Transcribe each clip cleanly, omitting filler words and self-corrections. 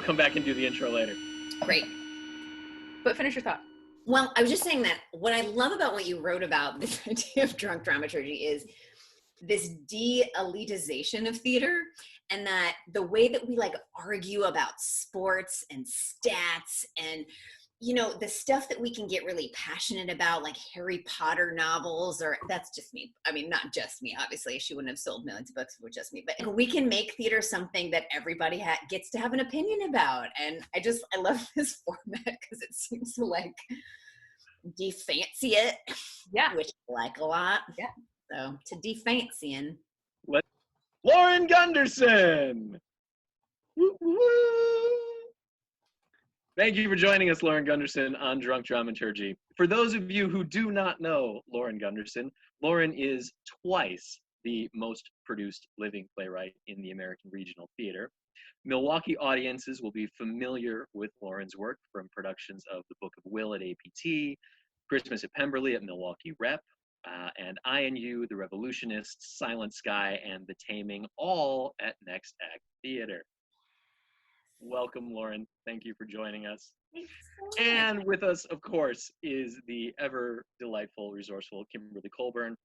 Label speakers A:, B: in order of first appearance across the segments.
A: come back and do the intro later.
B: Great.
C: But finish your thought.
B: Well, I was just saying that what I love about what you wrote about this idea of drunk dramaturgy is this de-elitization of theater, and that the way that we like argue about sports and stats and, you know, the stuff that we can get really passionate about, like Harry Potter novels, or that's just me. I mean, not just me, obviously. She wouldn't have sold millions of books if it were just me, but we can make theater something that everybody gets to have an opinion about. And I love this format because it seems to like de-fancy it, which I like a lot.
C: Yeah.
B: So to de-fancying.
A: Lauren Gunderson! Woo, woo. Thank you for joining us, Lauren Gunderson, on Drunk Dramaturgy. For those of you who do not know Lauren Gunderson, Lauren is twice the most produced living playwright in the American Regional Theater. Milwaukee audiences will be familiar with Lauren's work from productions of The Book of Will at APT, Christmas at Pemberley at Milwaukee Rep, and I and You, The Revolutionists, Silent Sky, and The Taming, all at Next Act Theater. Welcome, Lauren. Thank you for joining us. And with us, of course, is the ever delightful, resourceful Kimberly Colburn,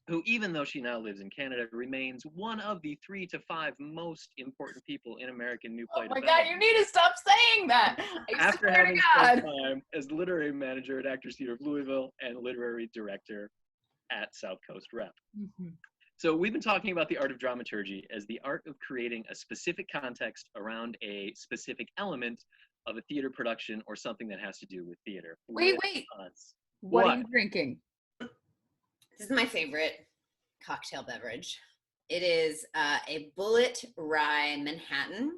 A: who, even though she now lives in Canada, remains one of the 3 to 5 most important people in American new play development.
C: Oh my God, you need to stop saying that.
A: After having spent time as literary manager at Actors Theater of Louisville and literary director at South Coast Rep.
C: Mm-hmm.
A: So we've been talking about the art of dramaturgy as the art of creating a specific context around a specific element of a theater production or something that has to do with theater.
C: Wait. What are you drinking?
B: This is my favorite cocktail beverage. It is a Bullet Rye Manhattan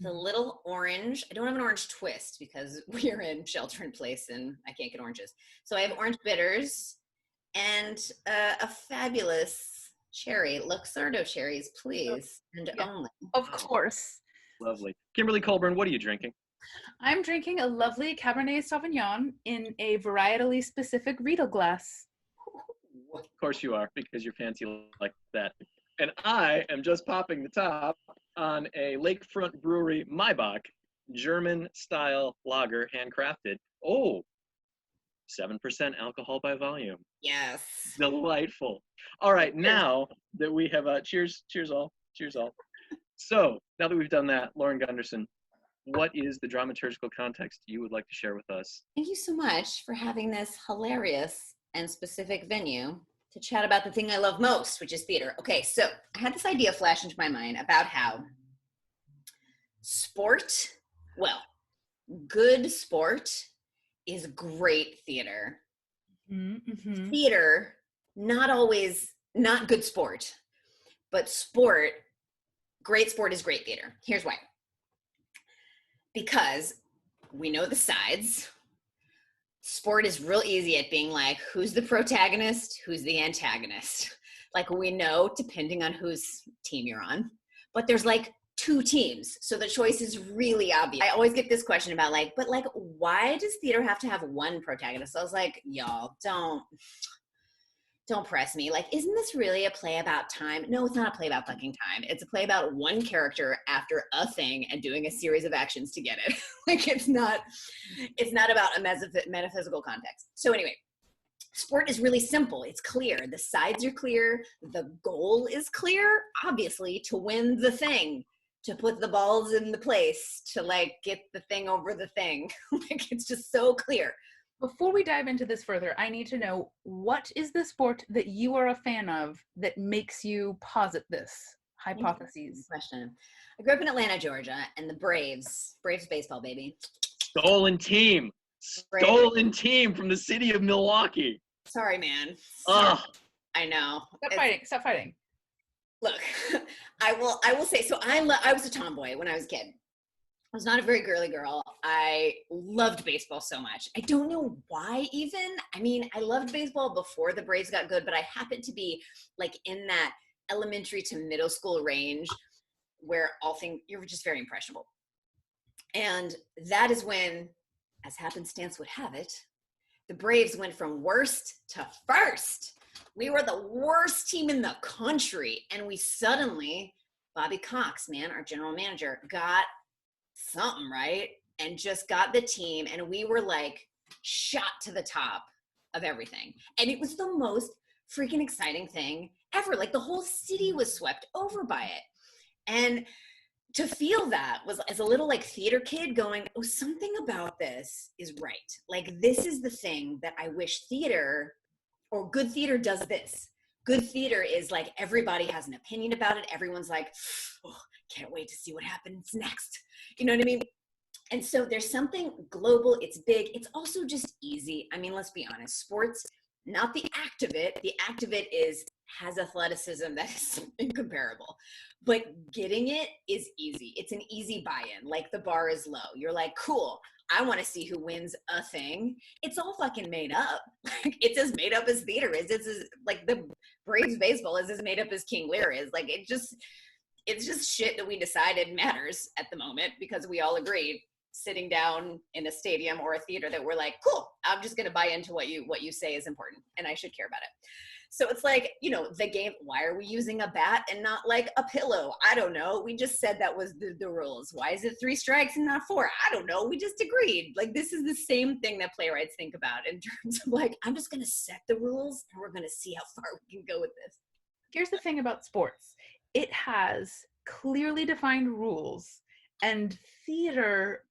B: with a little orange. I don't have an orange twist because we are in shelter in place and I can't get oranges. So I have orange bitters and a fabulous cherry. Luxardo cherries, please, and only.
C: Of course.
A: Lovely. Kimberly Colburn, what are you drinking?
C: I'm drinking a lovely Cabernet Sauvignon in a varietally specific Riedel glass.
A: Of course you are, because you're fancy like that. And I am just popping the top on a Lakefront Brewery Maibach German-style lager, handcrafted. Oh, 7% alcohol by volume.
B: Yes.
A: Delightful. All right, now that we have cheers all. So now that we've done that, Lauren Gunderson, what is the dramaturgical context you would like to share with us?
B: Thank you so much for having this hilarious and specific venue to chat about the thing I love most, which is theater. Okay, so I had this idea flash into my mind about how good sport is great theater.
C: Mm-hmm.
B: Theater, not good sport, but great sport is great theater. Here's why. Because we know the sides. Sport is real easy at being like, who's the protagonist, who's the antagonist? Like, we know depending on whose team you're on, but there's like 2 teams, so the choice is really obvious. I always get this question about like, but like, why does theater have to have one protagonist? I was like, y'all, don't press me. Like, isn't this really a play about time? No, it's not a play about fucking time. It's a play about one character after a thing and doing a series of actions to get it. Like, it's not about a metaphysical context. So anyway, sport is really simple. It's clear. The sides are clear. The goal is clear, obviously, to win the thing, to put the balls in the place, to like get the thing over the thing. Like, it's just so clear.
C: Before we dive into this further, I need to know, what is the sport that you are a fan of that makes you posit this hypothesis?
B: Question. I grew up in Atlanta, Georgia, and the Braves baseball, baby.
A: Stolen team from the city of Milwaukee.
B: Sorry, man.
A: Ugh.
B: I know.
C: Stop fighting.
B: Look, I will say, so I was a tomboy when I was a kid. I was not a very girly girl. I loved baseball so much. I don't know why even. I mean, I loved baseball before the Braves got good, but I happened to be like in that elementary to middle school range where you're just very impressionable. And that is when, as happenstance would have it, the Braves went from worst to first. We were the worst team in the country. And we suddenly, Bobby Cox, man, our general manager, got something, right? And just got the team, and we were like shot to the top of everything. And it was the most freaking exciting thing ever. Like the whole city was swept over by it. And to feel that was, as a little like theater kid, going, oh, something about this is right. Like this is the thing that I wish theater, or good theater, does this. Good theater is like everybody has an opinion about it. Everyone's like, oh, can't wait to see what happens next. You know what I mean? And so there's something global. It's big. It's also just easy. I mean, let's be honest. Sports, not the act of it. The act of it has athleticism that is incomparable. But getting it is easy. It's an easy buy-in. Like the bar is low. You're like, cool. I want to see who wins a thing. It's all fucking made up. Like it's as made up as theater is. It's as, like the Braves baseball is as made up as King Lear is. Like it's just shit that we decided matters at the moment because we all agreed sitting down in a stadium or a theater that we're like, cool, I'm just going to buy into what you say is important and I should care about it. So it's like, you know, the game, why are we using a bat and not like a pillow? I don't know. We just said that was the rules. Why is it 3 strikes and not 4? I don't know. We just agreed. Like, this is the same thing that playwrights think about in terms of like, I'm just going to set the rules and we're going to see how far we can go with this.
C: Here's the thing about sports. It has clearly defined rules, and theater,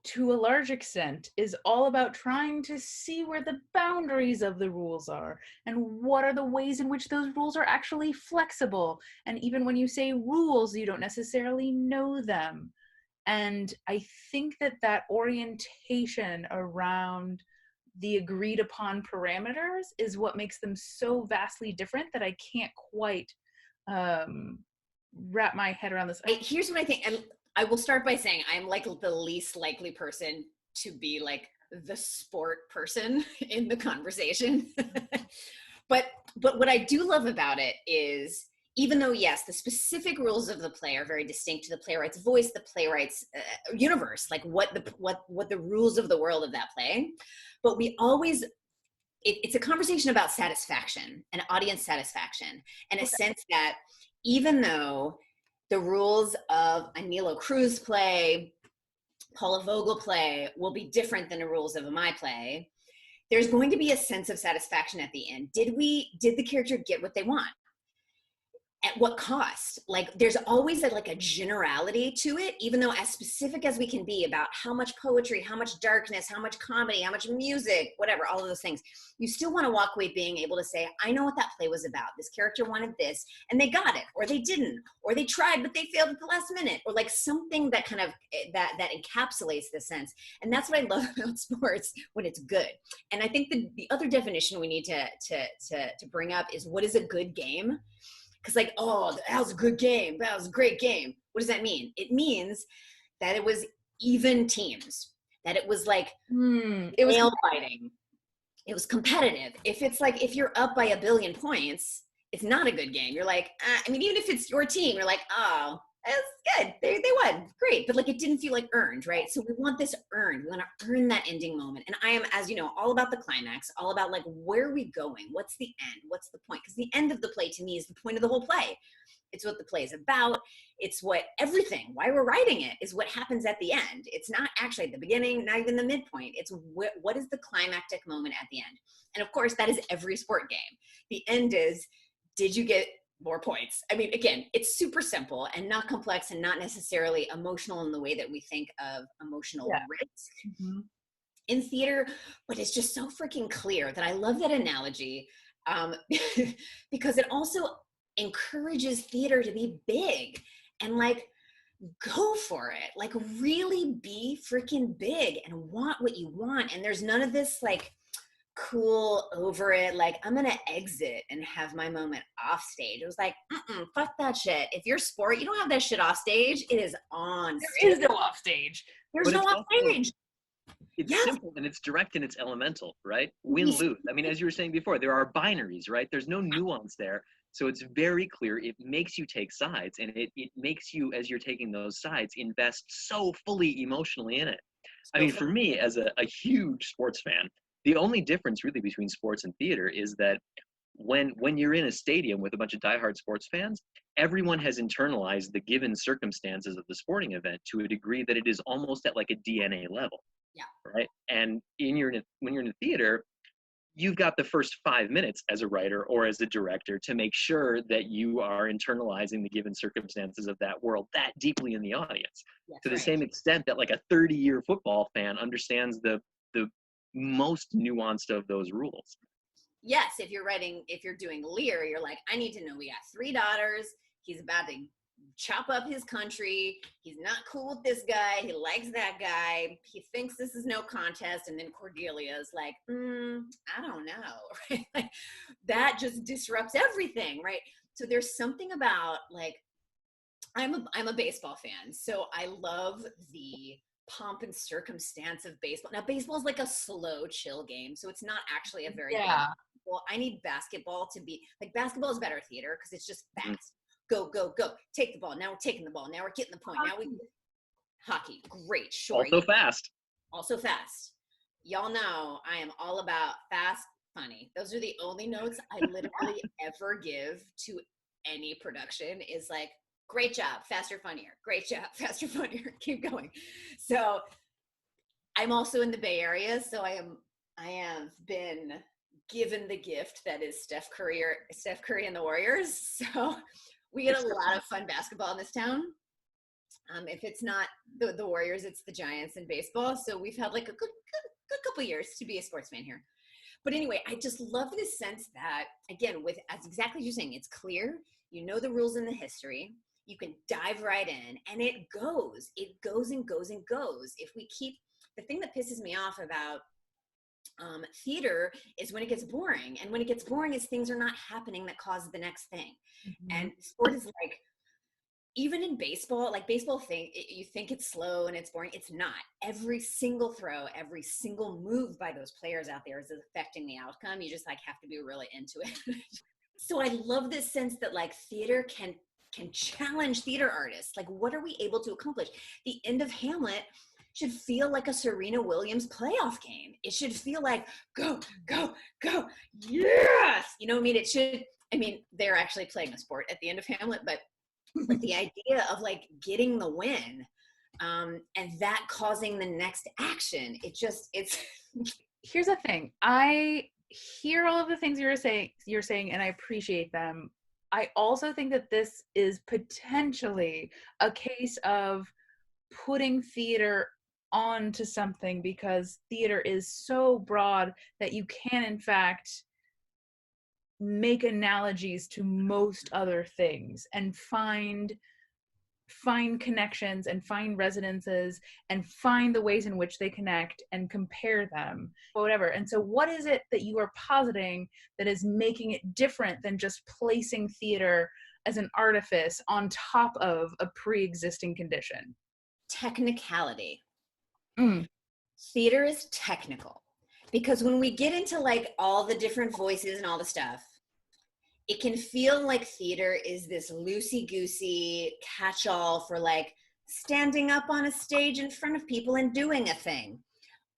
C: to a large extent, is all about trying to see where the boundaries of the rules are and what are the ways in which those rules are actually flexible. And even when you say rules, you don't necessarily know them. And I think that orientation around the agreed upon parameters is what makes them so vastly different that I can't quite wrap my head around this.
B: Here's what I think, and I will start by saying I'm like the least likely person to be like the sport person in the conversation. but what I do love about it is, even though, yes, the specific rules of the play are very distinct to the playwright's voice, the playwright's universe, like what the rules of the world of that play, but we always, it's a conversation about satisfaction and audience satisfaction, and a sense that even though the rules of a Nilo Cruz play, Paula Vogel play will be different than the rules of my play, there's going to be a sense of satisfaction at the end. Did the character get what they want? At what cost? Like there's always a generality to it, even though as specific as we can be about how much poetry, how much darkness, how much comedy, how much music, whatever, all of those things, you still want to walk away being able to say, I know what that play was about. This character wanted this and they got it, or they didn't, or they tried, but they failed at the last minute, or like something that kind of, that encapsulates the sense. And that's what I love about sports when it's good. And I think the other definition we need to bring up is, what is a good game? Because like, oh, that was a good game. That was a great game. What does that mean? It means that it was even teams, that it was like it was nail biting. It was competitive. If it's like, if you're up by 1 billion points, it's not a good game. You're like, I mean, even if it's your team, you're like, oh, that's good. They won. Great. But like, it didn't feel like earned, right? So we want this earned. We want to earn that ending moment. And I am, as you know, all about the climax, all about like, where are we going? What's the end? What's the point? Because the end of the play to me is the point of the whole play. It's what the play is about. It's what everything, why we're writing it, is what happens at the end. It's not actually at the beginning, not even the midpoint. It's what is the climactic moment at the end? And of course, that is every sport game. The end is, did you get more points? I mean, again, it's super simple and not complex and not necessarily emotional in the way that we think of emotional risk in theater, but it's just so freaking clear that I love that analogy because it also encourages theater to be big and like, go for it. Like really be freaking big and want what you want. And there's none of this like cool over it, like I'm gonna exit and have my moment off stage. It was like, fuck that shit. If you're sport, you don't have that shit off stage. It is on stage.
C: There is no off stage.
B: There's no off stage.
A: It's simple and it's direct and it's elemental, right? Win, lose. I mean, as you were saying before, there are binaries, right? There's no nuance there. So it's very clear. It makes you take sides, and it makes you, as you're taking those sides, invest so fully emotionally in it. I mean, for me, as a huge sports fan, the only difference really between sports and theater is that when you're in a stadium with a bunch of diehard sports fans, everyone has internalized the given circumstances of the sporting event to a degree that it is almost at like a DNA level.
B: Yeah.
A: Right. And when you're in the theater, you've got the first 5 minutes as a writer or as a director to make sure that you are internalizing the given circumstances of that world that deeply in the audience.
B: That's
A: to the
B: right.
A: same extent that like a 30-year football fan understands the most nuanced of those rules.
B: Yes, if you're doing Lear, you're like, I need to know we got 3 daughters. He's about to chop up his country. He's not cool with this guy. He likes that guy. He thinks this is no contest. And then Cordelia's like, I don't know. Right? Like, that just disrupts everything, right? So there's something about like, I'm a baseball fan, so I love the pomp and circumstance of baseball. Now, baseball is like a slow, chill game, so it's not actually a very good. Well, I need basketball to be like, basketball is better theater because it's just fast. Go, go, go. Take the ball. Now we're taking the ball. Now we're getting the point. Now hockey, great, sure. Also fast. Y'all know I am all about fast, funny. Those are the only notes I literally ever give to any production is like, great job, faster, funnier. Great job, faster, funnier. Keep going. So I'm also in the Bay Area, so I have been given the gift that is Steph Curry and the Warriors. So we get a lot of fun basketball in this town. If it's not the Warriors, it's the Giants in baseball. So we've had like a good couple years to be a sports fan here. But anyway, I just love this sense that, again, as exactly as you're saying, it's clear. You know the rules in the history. You can dive right in, and it goes and goes and goes. If we keep, the thing that pisses me off about theater is when it gets boring. And when it gets boring is things are not happening that cause the next thing. Mm-hmm. And sport is like, even in baseball, like baseball you think it's slow and it's boring. It's not. Every single throw, every single move by those players out there is affecting the outcome. You just like have to be really into it. So I love this sense that like theater can challenge theater artists. Like, what are we able to accomplish? The end of Hamlet should feel like a Serena Williams playoff game. It should feel like, go, go, go, yes! You know what I mean? It should, I mean, they're actually playing a sport at the end of Hamlet, but the idea of like getting the win and that causing the next action, it's
C: Here's the thing. I hear all of the things you're saying, and I appreciate them. I also think that this is potentially a case of putting theater onto something, because theater is so broad that you can, in fact, make analogies to most other things and find connections and find resonances and find the ways in which they connect and compare them, whatever. And so what is it that you are positing that is making it different than just placing theater as an artifice on top of a pre-existing condition?
B: Technicality. Theater is technical. Because when we get into like all the different voices and all the stuff, it can feel like theater is this loosey-goosey catch-all for like standing up on a stage in front of people and doing a thing.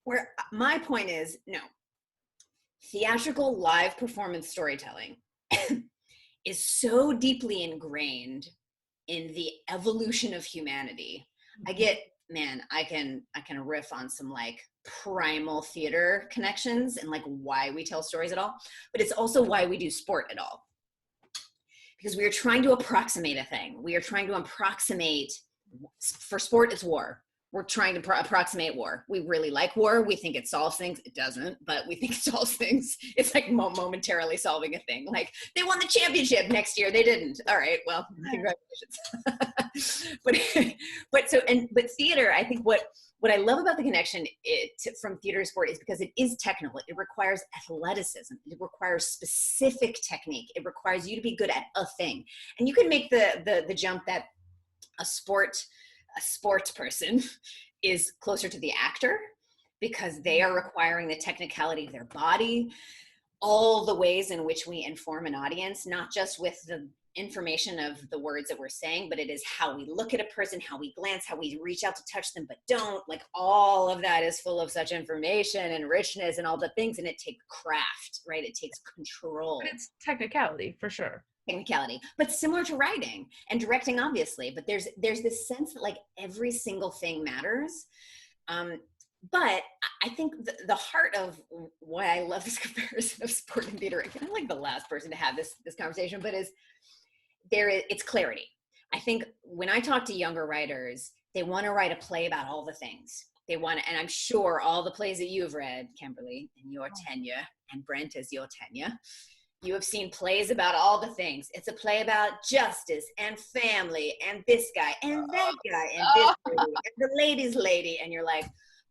B: Where my point is, no. Theatrical live performance storytelling is so deeply ingrained in the evolution of humanity. I can riff on some like primal theater connections and like why we tell stories at all, but it's also why we do sport at all. Because we are trying to approximate a thing. We are trying to approximate, for sport, it's war. We're trying to approximate war. We really like war. We think it solves things. It doesn't, but we think it solves things. It's like momentarily solving a thing. Like, they won the championship next year. They didn't. All right, well, congratulations. But theater, I think what I love about the connection from theater to sport is because it is technical. It requires athleticism. It requires specific technique. It requires you to be good at a thing. And you can make the jump that a sports person is closer to the actor because they are requiring the technicality of their body. all the ways in which we inform an audience, not just with the information of the words that we're saying, but it is how we look at a person, how we glance, how we reach out to touch them but don't. Like all of that is full of such information and richness and all the things, and it takes craft, right? It takes control.
C: But it's technicality for sure.
B: Technicality, but similar to writing and directing, obviously. But there's this sense that like every single thing matters. But I think the heart of why I love this comparison of sport and theater, I'm like the last person to have this conversation, but it's clarity. I think when I talk to younger writers, they want to write a play about all the things. They want to, and I'm sure all the plays that you've read, Kimberly, in your tenure, and Brent is your tenure, you have seen plays about all the things. It's a play about justice and family and this guy and that guy and this lady and the lady's lady. And you're like,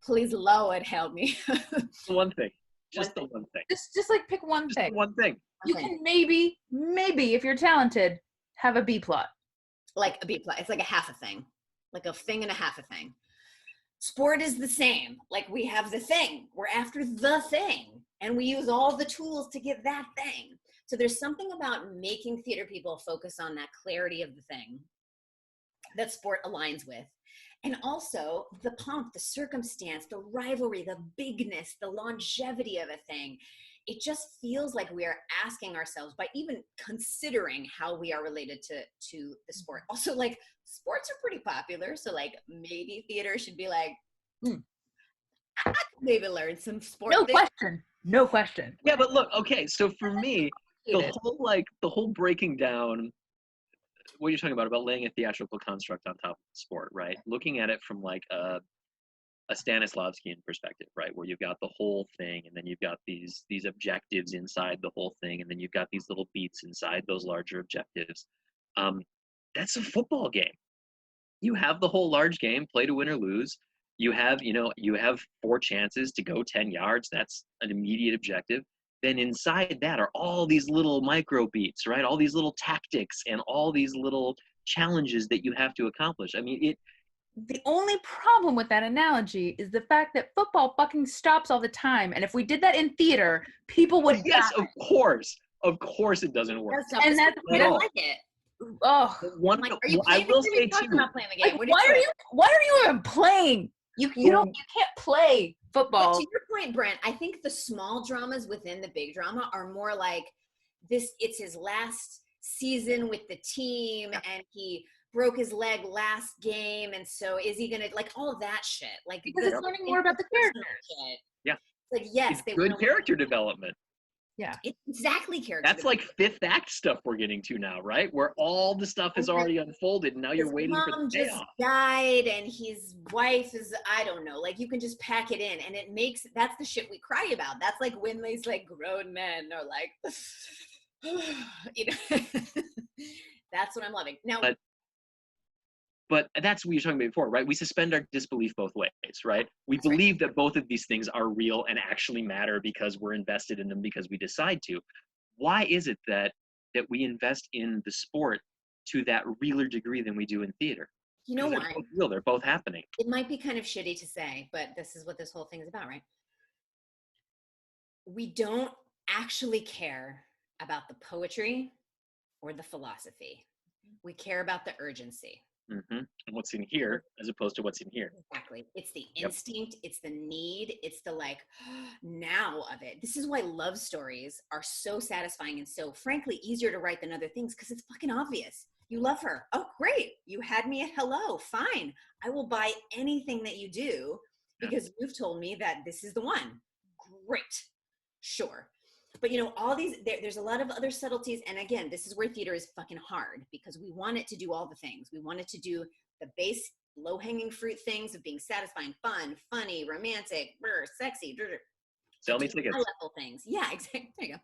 B: please, Lord, help me.
A: The one thing. Just the one thing.
C: Just like pick one thing.
A: One thing.
C: You can maybe, if you're talented, have a B plot.
B: Like a B plot. It's like a half a thing. Like a thing and a half a thing. Sport is the same. Like we have the thing. We're after the thing. And we use all the tools to get that thing. So there's something about making theater people focus on that clarity of the thing that sport aligns with. And also the pomp, the circumstance, the rivalry, the bigness, the longevity of a thing. It just feels like we are asking ourselves, by even considering how we are related to the sport. Also, like, sports are pretty popular. So, like, maybe theater should be like, I could maybe learn some sport.
C: No question.
A: Yeah, but look, okay, so for me, the whole breaking down what you're talking about laying a theatrical construct on top of the sport, right? Looking at it from like a Stanislavskian perspective, right? Where you've got the whole thing, and then you've got these objectives inside the whole thing, and then you've got these little beats inside those larger objectives. That's a football game. You have the whole large game, play to win or lose. You have 4 chances to go 10 yards. That's an immediate objective. Then inside that are all these little micro beats, right? All these little tactics and all these little challenges that you have to accomplish. I mean,
C: the only problem with that analogy is the fact that football fucking stops all the time. And if we did that in theater, people would
A: Yes,
C: die.
A: Of course it doesn't work.
B: And that's I don't like it.
C: Oh,
A: I will say too.
B: Not playing the game.
C: Like, why are you even playing? You can't play football.
B: But to your point, Brent, I think the small dramas within the big drama are more like this. It's his last season with the team, and he broke his leg last game, and so is he gonna, like, all of that shit? Like,
C: because it's learning more about the characters.
A: Yeah.
B: Like, yes,
A: it's good character development.
C: Yeah.
B: It's exactly character.
A: That's like 5th act stuff we're getting to now, right? Where all the stuff is already unfolded, and now you're waiting for the payoff. His mom just died,
B: and his wife is, I don't know, like, you can just pack it in, and that's the shit we cry about. That's like when these, like, grown men are like, you know, that's what I'm loving. Now,
A: but that's what you're talking about before, right? We suspend our disbelief both ways, right? We believe that both of these things are real and actually matter because we're invested in them because we decide to. Why is it that we invest in the sport to that realer degree than we do in theater?
B: You know why?
A: They're both real. They're both happening.
B: It might be kind of shitty to say, but this is what this whole thing is about, right? We don't actually care about the poetry or the philosophy. We care about the urgency.
A: Mm-hmm. And what's in here as opposed to what's in here.
B: Exactly. It's the instinct, it's the need, it's the like now of it. This is why love stories are so satisfying and so frankly easier to write than other things, because it's fucking obvious. You love her. Oh, great. You had me at hello. Fine. I will buy anything that you do because you've told me that this is the one. Great. Sure. But, you know, all these, there's a lot of other subtleties. And again, this is where theater is fucking hard because we want it to do all the things. We want it to do the base low-hanging fruit things of being satisfying, fun, funny, romantic, sexy.
A: Sell me tickets.
B: High-level things. Yeah, exactly. There you go.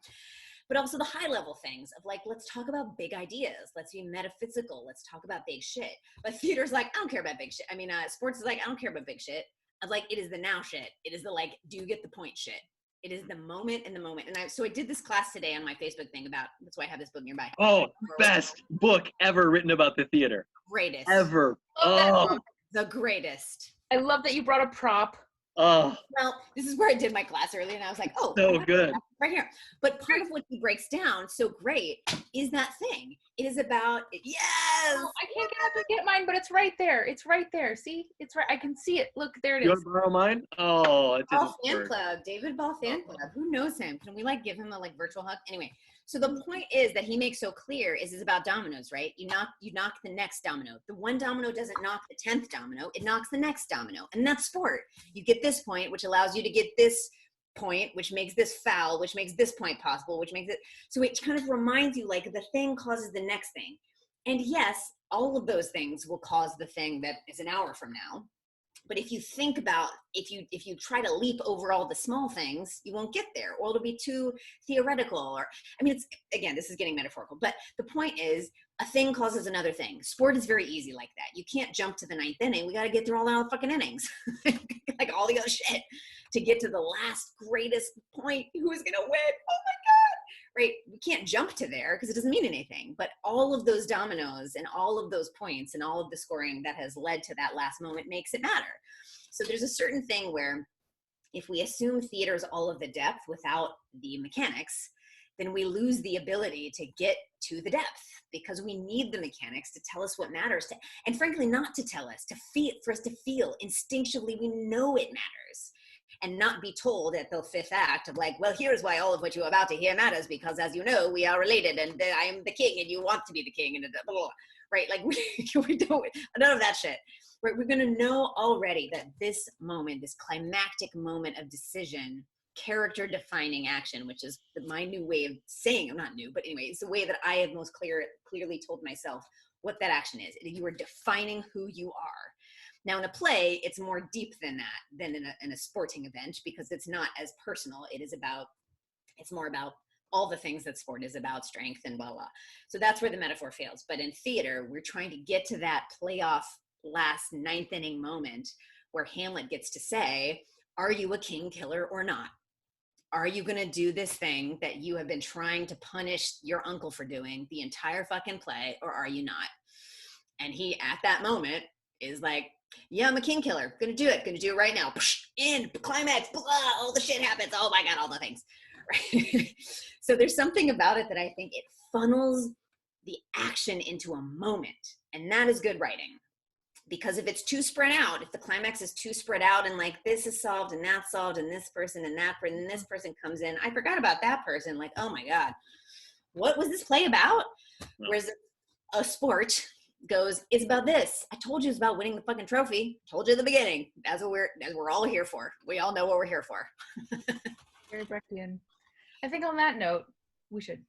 B: But also the high-level things of like, let's talk about big ideas. Let's be metaphysical. Let's talk about big shit. But theater's like, I don't care about big shit. I mean, sports is like, I don't care about big shit. I'm like, it is the now shit. It is the like, do you get the point shit? It is the moment in the moment. And so I did this class today on my Facebook thing about, that's why I have this book nearby.
A: Oh, best book ever written about the theater.
B: Greatest.
A: Ever. Oh.
B: The greatest.
C: I love that you brought a prop
A: Oh,
B: Well, this is where I did my class earlier, and I was like, oh,
A: so good.
B: right here. But part of what he breaks down so great is that thing. It is about, yes!
C: Oh, I can't get up and get mine, but it's right there. It's right there. See? It's right. I can see it. Look, there it
A: You
C: is.
A: want to borrow mine? Oh, it didn't
B: Ball fan
A: work.
B: club, David Ball fan club. Who knows him? Can we like give him a like virtual hug? Anyway, so the point is that he makes so clear is about dominoes, right? You knock the next domino. The one domino doesn't knock the 10th domino, it knocks the next domino. And that's sport. You get this point, which allows you to get this point, which makes this foul, which makes this point possible, which makes it so it kind of reminds you like the thing causes the next thing. And yes, all of those things will cause the thing that is an hour from now. But if you think about, if you try to leap over all the small things, you won't get there, or it'll be too theoretical. Or, I mean, it's, again, this is getting metaphorical, but the point is a thing causes another thing. Sport is very easy like that. You can't jump to the 9th inning. We got to get through all the fucking innings, like all the other shit to get to the last greatest point. Who's going to win? Oh my God. Right? We can't jump to there because it doesn't mean anything. But all of those dominoes and all of those points and all of the scoring that has led to that last moment makes it matter. So there's a certain thing where if we assume theater is all of the depth without the mechanics, then we lose the ability to get to the depth because we need the mechanics to tell us what matters, to, and frankly, not to tell us, to feel, for us to feel instinctively, we know it matters. And not be told at the 5th act of like, well, here's why all of what you're about to hear matters, because as you know, we are related and I am the king and you want to be the king and blah, blah, blah. Right? Like we don't, none of that shit. Right? We're going to know already that this moment, this climactic moment of decision, character defining action, which is my new way of saying, I'm not new, but anyway, it's the way that I have most clearly told myself what that action is. You are defining who you are. Now in a play, it's more deep than that, than in a sporting event, because it's not as personal. It's more about all the things that sport is about, strength and blah, blah. So that's where the metaphor fails. But in theater, we're trying to get to that playoff last 9th inning moment where Hamlet gets to say, are you a king killer or not? Are you going to do this thing that you have been trying to punish your uncle for doing the entire fucking play, or are you not? And he, at that moment, is like, yeah, I'm a king killer. Gonna do it right now. In climax, blah, all the shit happens. Oh my God, all the things. Right? So there's something about it that I think it funnels the action into a moment. And that is good writing. Because if it's too spread out, if the climax is too spread out and like this is solved and that's solved and this person and that person and this person comes in, I forgot about that person. Like, oh my God, what was this play about? No. Whereas a sport goes, it's about this. I told you it's about winning the fucking trophy. Told you at the beginning. That's what we're all here for. We all know what we're here for.
C: Very Brechtian. I think on that note, we should